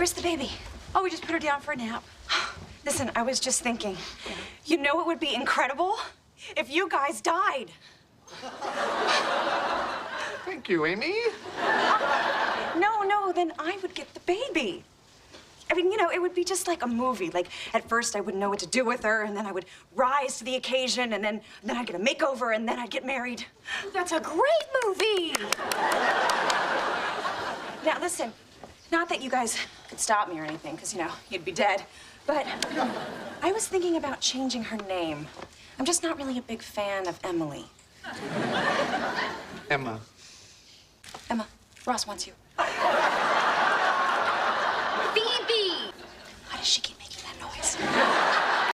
Where's the baby? Oh, we just put her down for a nap. Listen, I was just thinking, you know it would be incredible if you guys died. Thank you, Amy. No, then I would get the baby. I mean, you know, it would be just like a movie. Like, at first I wouldn't know what to do with her, and then I would rise to the occasion, and then I'd get a makeover, and then I'd get married. That's a great movie. Now, listen, not that you guys could stop me or anything, because, you know, you'd be dead, but I was thinking about changing her name. I'm just not really a big fan of Emily. Emma. Emma, Ross wants you. Phoebe! How does she get